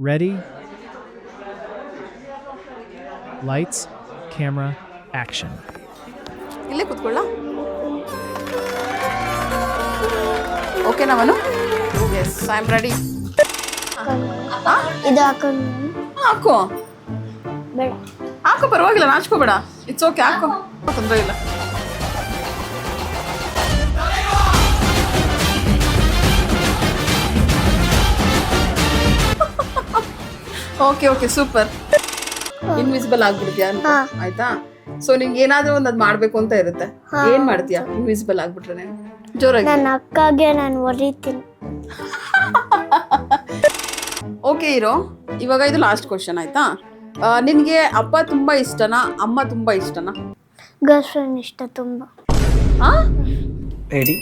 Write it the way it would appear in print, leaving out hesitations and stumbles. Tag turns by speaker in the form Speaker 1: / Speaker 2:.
Speaker 1: Ready? Lights, camera, action.
Speaker 2: ಇಲ್ಲೇ ಕೂತ್ಕೊಳ್ಳ. ಓಕೆನಾ Manu? Yes, I am ready.
Speaker 3: ಇದು ಹಾಕೊಂಡು
Speaker 2: ಹಾಕೋ
Speaker 3: ಬೇಡ.
Speaker 2: ಹಾಕೋ, ಪರವಾಗಿಲ್ಲ, ನಾಚ್ಕೋಬೇಡ. ಇಟ್ಸ್ ಓಕೆ, ಹಾಕೋ, ತೊಂದರೆ ಇಲ್ಲ. Okay okay, super. ಇನ್ವಿಸಿಬಲ್ ಆಗ್ಬಿಡ್ತೀಯಾ ಅಂತ, ಆಯ್ತಾ? ಸೊ ನಿಂಗೆ ಏನಾದ್ರೂ ಒಂದು ಅದು ಮಾಡ್ಬೇಕು ಅಂತ ಇರುತ್ತೆ. ಏನ್ ಮಾಡ್ತೀಯಾ ಇನ್ವಿಸಿಬಲ್ ಆಗ್ಬಿಟ್ರೆ? ನೀನು ಜೋರಾಗಿ.
Speaker 3: ನನ್ನ ಅಕ್ಕಗೆ ನಾನು ಹೊರಿತೀನಿ.
Speaker 2: ಓಕೆ ಇರೋ, ಇವಾಗ ಇದು ಲಾಸ್ಟ್ ಕ್ವಶನ್, ಆಯ್ತಾ? ನಿನ್ಗೆ ಅಪ್ಪ ತುಂಬಾ ಇಷ್ಟನಾ, ಅಮ್ಮ ತುಂಬಾ ಇಷ್ಟನಾ?
Speaker 3: ಗರ್ಲ್ ಫ್ರೆಂಡ್ ಇಷ್ಟ ತುಂಬ.
Speaker 2: ಆ
Speaker 1: Ready?